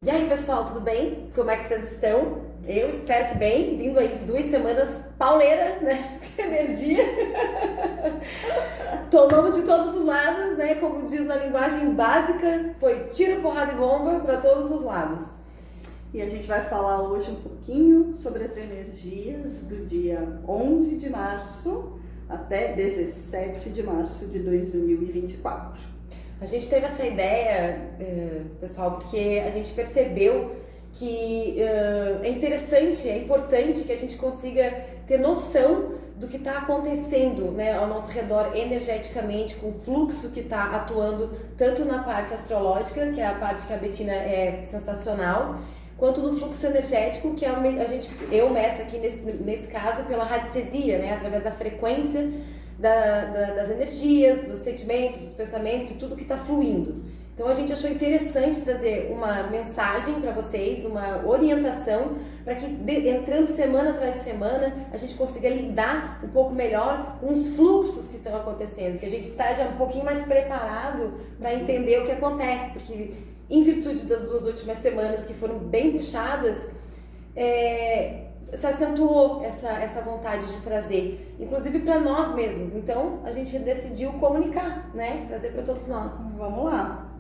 E aí, pessoal, tudo bem? Como é que vocês estão? Eu espero que bem, vindo aí de 2 semanas pauleira, né, de energia. Tomamos de todos os lados, né, como diz na linguagem básica, foi tiro, porrada e bomba para todos os lados. E a gente vai falar hoje um pouquinho sobre as energias do dia 11 de março até 17 de março de 2024. A gente teve essa ideia, pessoal, porque a gente percebeu que é interessante, é importante que a gente consiga ter noção do que está acontecendo, né, ao nosso redor energeticamente, com o fluxo que está atuando tanto na parte astrológica, que é a parte que a Bettina é sensacional, quanto no fluxo energético, que eu meço aqui nesse caso pela radiestesia, né, através da frequência das energias, dos sentimentos, dos pensamentos, de tudo que está fluindo. Então a gente achou interessante trazer uma mensagem para vocês, uma orientação, para que entrando semana atrás semana a gente consiga lidar um pouco melhor com os fluxos que estão acontecendo, que a gente esteja um pouquinho mais preparado para entender o que acontece, porque em virtude das 2 últimas semanas que foram bem puxadas, se acentuou essa vontade de trazer, inclusive para nós mesmos. Então a gente decidiu comunicar, né? Trazer para todos nós. Vamos lá.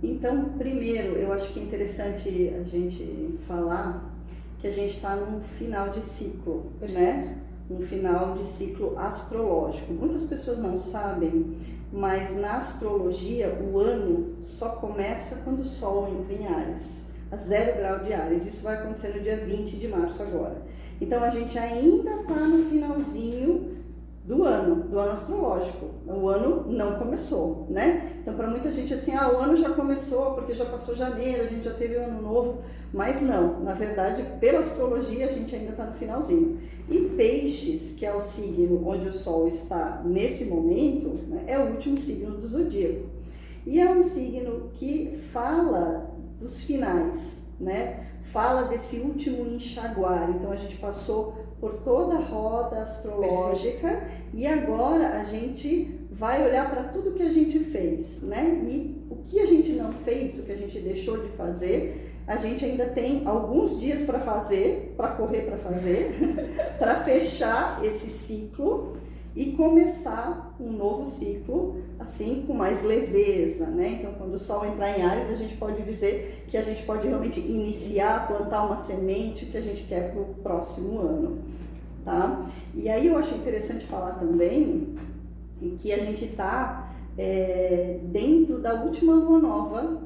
Então, primeiro, eu acho que é interessante a gente falar que a gente está num final de ciclo, né? Um final de ciclo astrológico. Muitas pessoas não sabem, mas na astrologia o ano só começa quando o Sol entra em Áries, a 0 grau de Áries. Isso vai acontecer no dia 20 de março agora. Então a gente ainda está no finalzinho do ano astrológico. O ano não começou, né? Então para muita gente assim, o ano já começou porque já passou janeiro, a gente já teve o ano novo, mas não, na verdade pela astrologia a gente ainda está no finalzinho. E Peixes, que é o signo onde o Sol está nesse momento, né, é o último signo do zodíaco. E é um signo que fala dos finais, né? Fala desse último enxaguar. Então a gente passou por toda a roda astrológica. Perfeito. E agora a gente vai olhar para tudo que a gente fez, né? E o que a gente não fez, o que a gente deixou de fazer, a gente ainda tem alguns dias para fazer, para correr para fazer, para fechar esse ciclo e começar um novo ciclo, assim, com mais leveza, né? Então, quando o Sol entrar em Áries, a gente pode dizer que a gente pode realmente iniciar, plantar uma semente que a gente quer para o próximo ano, tá? E aí eu acho interessante falar também que a gente está dentro da última lua nova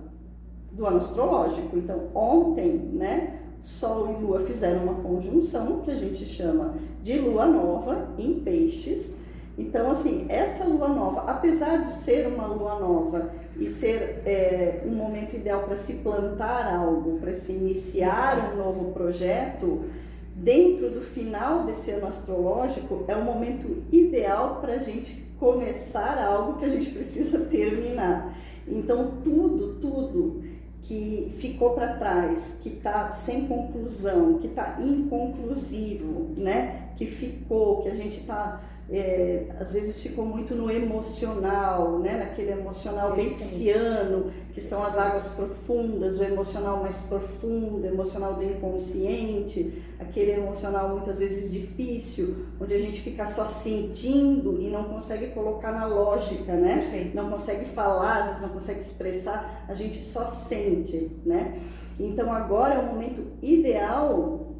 do ano astrológico. Então, ontem, né, Sol e Lua fizeram uma conjunção que a gente chama de Lua Nova em Peixes. Então, assim, essa lua nova, apesar de ser uma lua nova e ser um momento ideal para se plantar algo, para se iniciar um novo projeto, dentro do final desse ano astrológico, é um momento ideal para a gente começar algo que a gente precisa terminar. Então, tudo que ficou para trás, que está sem conclusão, que está inconclusivo, né? Que a gente está... às vezes ficou muito no emocional, né? Naquele emocional bem pisciano, que são as águas profundas, o emocional mais profundo, o emocional do inconsciente, aquele emocional muitas vezes difícil, onde a gente fica só sentindo e não consegue colocar na lógica, né? Perfeito. Não consegue falar, às vezes não consegue expressar, a gente só sente, né? Então agora é o momento ideal,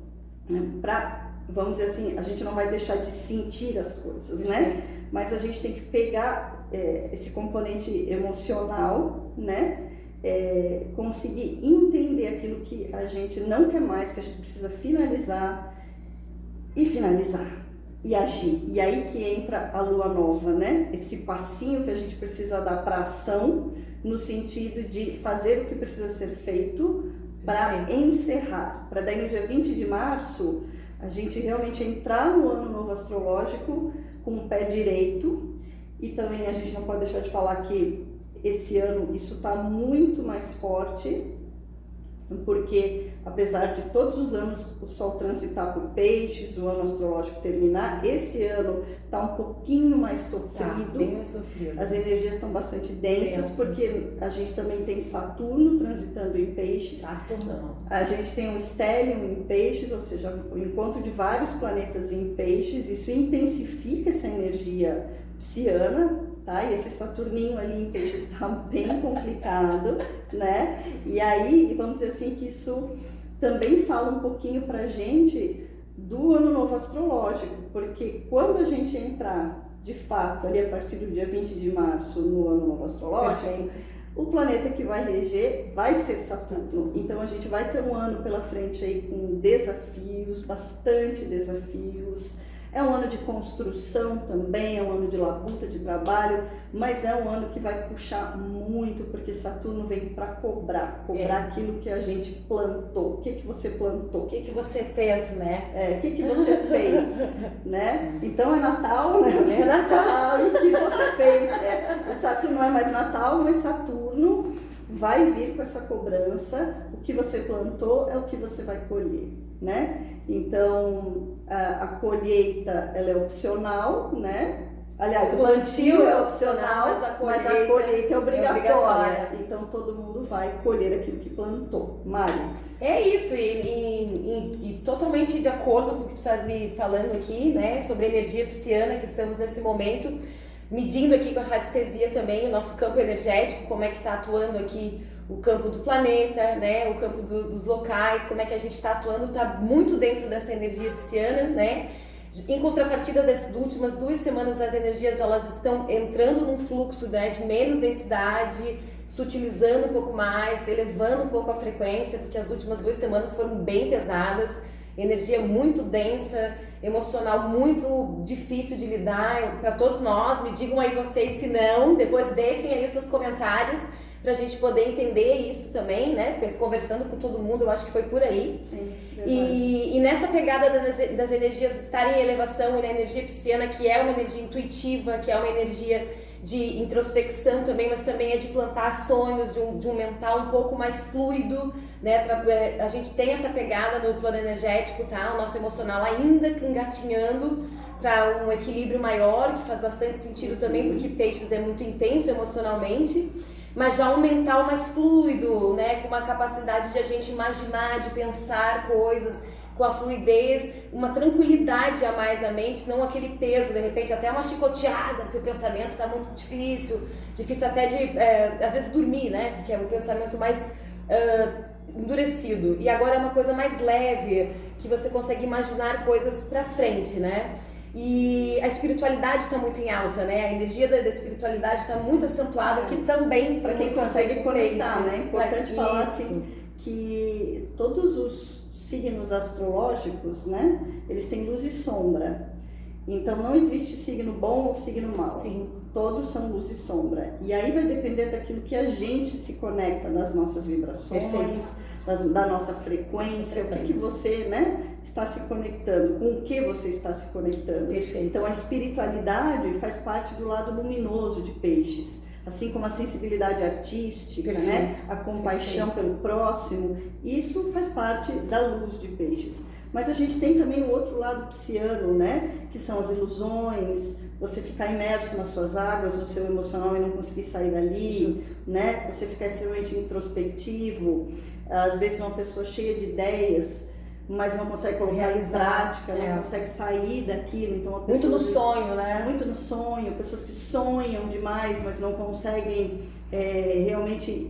né, para... Vamos dizer assim, a gente não vai deixar de sentir as coisas, né? Mas a gente tem que pegar esse componente emocional, né? Conseguir entender aquilo que a gente não quer mais, que a gente precisa finalizar e agir. E aí que entra a lua nova, né? Esse passinho que a gente precisa dar para ação, no sentido de fazer o que precisa ser feito para encerrar. Para daí no dia 20 de março... a gente realmente entrar no ano novo astrológico com o pé direito. E também a gente não pode deixar de falar que esse ano isso está muito mais forte porque apesar de todos os anos o Sol transitar por Peixes, o ano astrológico terminar, esse ano está um pouquinho mais sofrido. Bem mais sofrido. As energias estão bastante densas, porque a gente também tem Saturno transitando em Peixes. Saturno. A gente tem o Stellium em Peixes, ou seja, o encontro de vários planetas em Peixes. Isso intensifica essa energia pisciana. Tá? E esse Saturninho ali em Peixes está bem complicado, né? E aí, vamos dizer assim, que isso também fala um pouquinho pra gente do ano novo astrológico, porque quando a gente entrar, de fato, ali a partir do dia 20 de março no ano novo astrológico, perfeito, o planeta que vai reger vai ser Saturno. Então a gente vai ter um ano pela frente aí com desafios, bastante desafios. É um ano de construção também, é um ano de labuta, de trabalho, mas é um ano que vai puxar muito, porque Saturno vem para cobrar aquilo que a gente plantou. O que que você plantou? O que que você fez, né? O que que você fez, né? Então é Natal, né? É Natal. E o que você fez? O Saturno não é mais Natal, mas Saturno vai vir com essa cobrança. O que você plantou é o que você vai colher, né? Então, a colheita, ela é opcional, né? Aliás, o plantio é opcional, mas a colheita é obrigatória. Então, todo mundo vai colher aquilo que plantou. Mari? É isso, e totalmente de acordo com o que tu estás me falando aqui, né? Sobre a energia pisciana que estamos nesse momento, medindo aqui com a radiestesia também o nosso campo energético, como é que está atuando aqui o campo do planeta, né, o campo dos locais, como é que a gente está atuando, está muito dentro dessa energia pisciana, né? Em contrapartida das últimas 2 semanas, as energias elas estão entrando num fluxo, né, de menos densidade, sutilizando um pouco mais, elevando um pouco a frequência, porque as últimas 2 semanas foram bem pesadas, energia muito densa, emocional muito difícil de lidar para todos nós. Me digam aí vocês se não, depois deixem aí seus comentários pra gente poder entender isso também, né? Porque conversando com todo mundo, eu acho que foi por aí. Sim, e nessa pegada das energias estarem em elevação e na energia pisciana, que é uma energia intuitiva, que é uma energia de introspecção também, mas também é de plantar sonhos, de um mental um pouco mais fluido, né? A gente tem essa pegada no plano energético, tá? O nosso emocional ainda engatinhando para um equilíbrio maior, que faz bastante sentido também, porque Peixes é muito intenso emocionalmente, mas já um mental mais fluido, né? Com uma capacidade de a gente imaginar, de pensar coisas com a fluidez, uma tranquilidade a mais na mente, não aquele peso, de repente até uma chicoteada, porque o pensamento está muito difícil até de, às vezes, dormir, né? Porque é um pensamento mais endurecido. E agora é uma coisa mais leve, que você consegue imaginar coisas para frente, né? E a espiritualidade está muito em alta, né? A energia da espiritualidade está muito acentuada aqui também. Para quem consegue conectar, né? É importante falar assim, que todos os signos astrológicos, né? Eles têm luz e sombra. Então não existe signo bom ou signo mau. Sim. Todos são luz e sombra. E aí vai depender daquilo que a gente se conecta, das nossas vibrações, da nossa frequência, o que você, né, está se conectando, com o que você está se conectando. Perfeito. Então a espiritualidade faz parte do lado luminoso de Peixes. Assim como a sensibilidade artística, né? A compaixão pelo próximo, isso faz parte da luz de Peixes. Mas a gente tem também o outro lado pisciano, né? Que são as ilusões, você ficar imerso nas suas águas, no seu emocional e não conseguir sair dali, Justo. né? Você ficar extremamente introspectivo, às vezes uma pessoa cheia de ideias, mas não consegue colocar em prática, não consegue sair daquilo. Então, uma pessoa, muito no sonho, né? Muito no sonho, pessoas que sonham demais, mas não conseguem realmente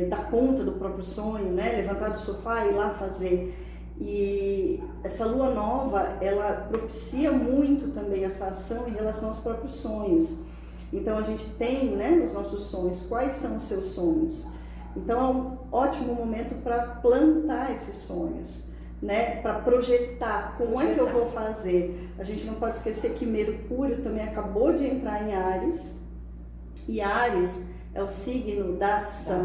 dar conta do próprio sonho, né? Levantar do sofá e ir lá fazer. E essa lua nova, ela propicia muito também essa ação em relação aos próprios sonhos. Então a gente tem, né, os nossos sonhos. Quais são os seus sonhos? Então é um ótimo momento para plantar esses sonhos, né, para projetar como é que eu vou fazer. A gente não pode esquecer que Mercúrio também acabou de entrar em Áries, e Áries é o signo da ação,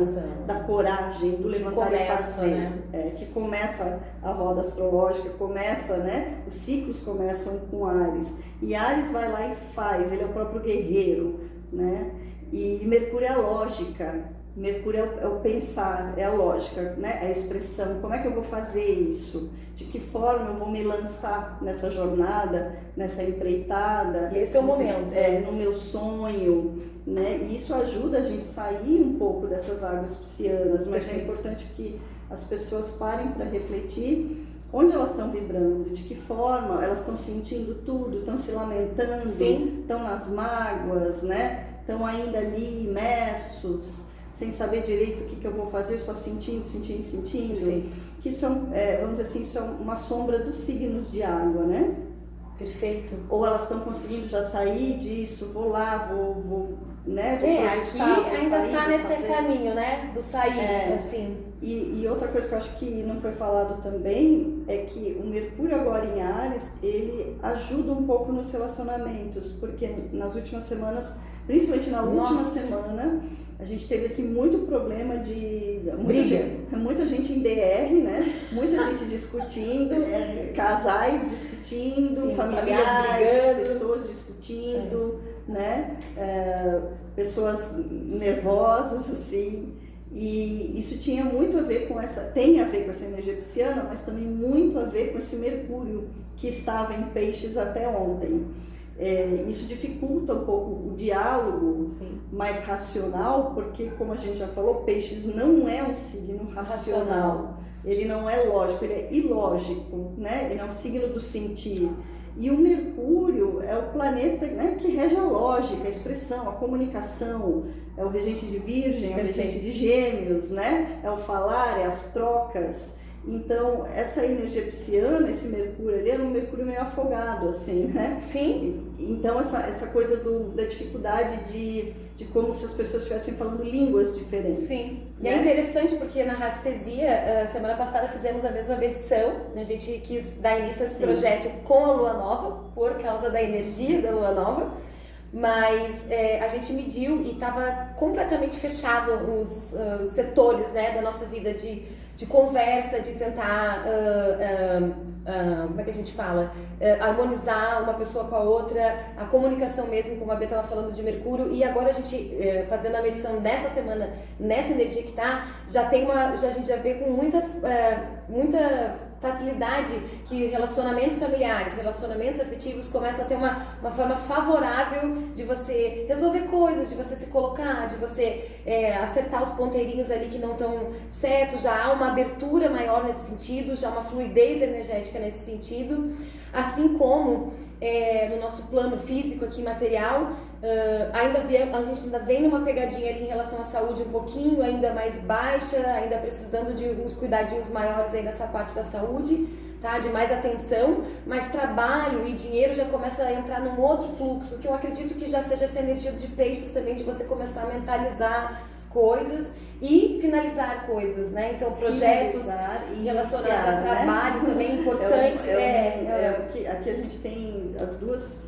da coragem, do levantar e fazer, né? Que começa a roda astrológica, começa, né? Os ciclos começam com Áries, e Áries vai lá e faz, ele é o próprio guerreiro, né? E Mercúrio é a lógica, Mercúrio é o pensar, é a lógica, né? É a expressão, como é que eu vou fazer isso? De que forma eu vou me lançar nessa jornada, nessa empreitada? E esse é o momento. No meu sonho, né? E isso ajuda a gente a sair um pouco dessas águas piscianas, mas é importante que as pessoas parem para refletir onde elas estão vibrando, de que forma elas estão sentindo tudo, estão se lamentando, estão nas mágoas, né? Estão ainda ali imersos, sem saber direito o que eu vou fazer, só sentindo. Perfeito. Que isso vamos dizer assim, isso é uma sombra dos signos de água, né? Perfeito. Ou elas estão conseguindo já sair disso, vou lá, vou né? Vou projetar, aqui ainda está nesse caminho, né? Do sair, assim. E outra coisa que eu acho que não foi falado também é que o Mercúrio agora em Áries, ele ajuda um pouco nos relacionamentos, porque nas últimas semanas, principalmente na última semana, a gente teve assim muito problema de muita gente em DR, né? Muita gente discutindo, casais discutindo, familiares, pessoas discutindo, né? Pessoas nervosas assim. E isso tinha muito a ver tem a ver com essa energia pisciana, mas também muito a ver com esse Mercúrio que estava em Peixes até ontem. Isso dificulta um pouco o diálogo mais racional, porque, como a gente já falou, Peixes não é um signo racional. Ele não é lógico, ele é ilógico, né? Ele é um signo do sentir. E o Mercúrio é o planeta, né, que rege a lógica, a expressão, a comunicação, é o regente de Virgem, é o regente de Gêmeos, né? É o falar, é as trocas. Então, essa energia pisciana, esse Mercúrio ali, era um Mercúrio meio afogado, assim, né? Sim. Então, essa coisa da dificuldade de como se as pessoas estivessem falando línguas diferentes. Sim. Né? E é interessante porque na Radiestesia, semana passada fizemos a mesma medição, a gente quis dar início a esse projeto com a Lua Nova, por causa da energia da Lua Nova, mas a gente mediu e estava completamente fechado os setores, né, da nossa vida de conversa, de tentar, como é que a gente fala, harmonizar uma pessoa com a outra, a comunicação mesmo, como a Bia estava falando de Mercúrio, e agora a gente, fazendo a medição dessa semana, nessa energia que está, a gente já vê com muita facilidade que relacionamentos familiares, relacionamentos afetivos começam a ter uma forma favorável de você resolver coisas, de você se colocar, de você acertar os ponteirinhos ali que não estão certos, já há uma abertura maior nesse sentido, já há uma fluidez energética nesse sentido, assim como no nosso plano físico aqui, material, a gente ainda vem numa pegadinha ali em relação à saúde um pouquinho, ainda mais baixa, ainda precisando de uns cuidadinhos maiores aí nessa parte da saúde, tá? De mais atenção, mas trabalho e dinheiro já começa a entrar num outro fluxo, que eu acredito que já seja essa energia de Peixes também, de você começar a mentalizar coisas e finalizar coisas, né? Então, projetos relacionados a trabalho, né? Também é importante. Aqui a gente tem as duas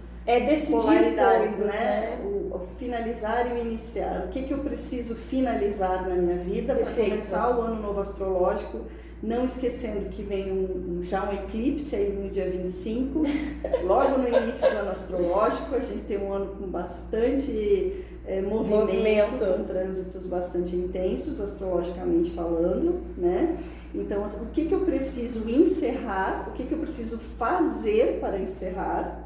polaridades, coisas, né? O finalizar e o iniciar. O que eu preciso finalizar na minha vida para começar o ano novo astrológico, não esquecendo que vem já um eclipse aí no dia 25, logo no início do ano astrológico. A gente tem um ano com bastante movimento, com trânsitos bastante intensos, astrologicamente falando, né? Então, o que eu preciso encerrar, o que eu preciso fazer para encerrar,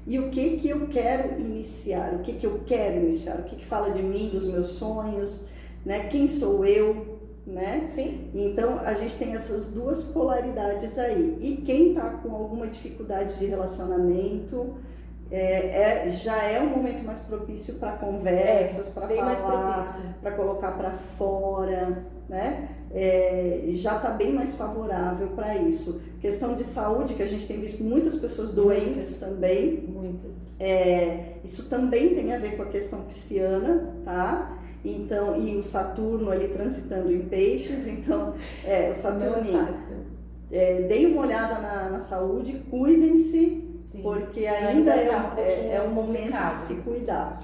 e o que eu quero iniciar, o que eu quero iniciar, o que fala de mim, dos meus sonhos, né? Quem sou eu, né? Sim. Então, a gente tem essas duas polaridades aí. E quem está com alguma dificuldade de relacionamento, já é um momento mais propício para conversas, para falar, para colocar para fora, né? Já está bem mais favorável para isso. Questão de saúde, que a gente tem visto muitas pessoas doentes também. Muitas. Isso também tem a ver com a questão pisciana, tá? Então, e o Saturno ali transitando em Peixes, então, o Saturno. Não é fácil. Deem uma olhada na saúde, cuidem-se. Sim. Porque ainda é um momento de se cuidar.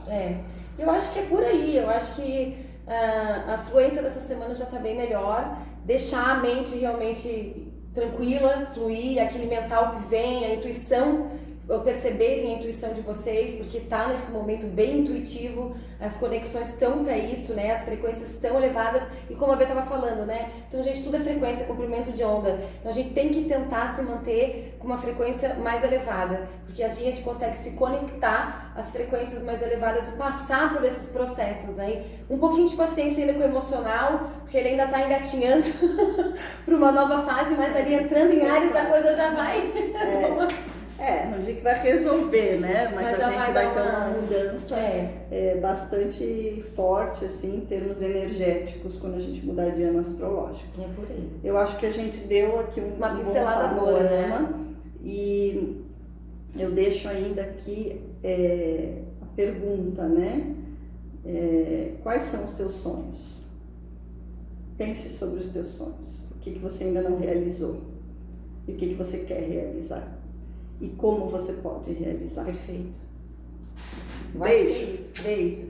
Eu acho que é por aí, eu acho que a fluência dessa semana já está bem melhor, deixar a mente realmente tranquila, fluir, aquele mental que vem, a intuição perceberem a intuição de vocês, porque tá nesse momento bem intuitivo, as conexões estão para isso, né? As frequências estão elevadas e como a Bê estava falando, né? Então, gente, tudo é frequência, comprimento de onda. Então, a gente tem que tentar se manter com uma frequência mais elevada, porque a gente consegue se conectar às frequências mais elevadas e passar por esses processos aí. Um pouquinho de paciência ainda com o emocional, porque ele ainda tá engatinhando para uma nova fase, mas ali entrando em Áries a coisa já vai. Não digo que vai resolver, né? Mas a gente vai ter uma mudança bastante forte, assim, em termos energéticos, quando a gente mudar de ano astrológico. É por aí. Eu acho que a gente deu aqui uma pincelada boa, né? E eu deixo ainda aqui a pergunta, né? Quais são os teus sonhos? Pense sobre os teus sonhos. O que você ainda não realizou? E o que você quer realizar? E como você pode realizar. Perfeito. Eu acho que é isso. Beijo.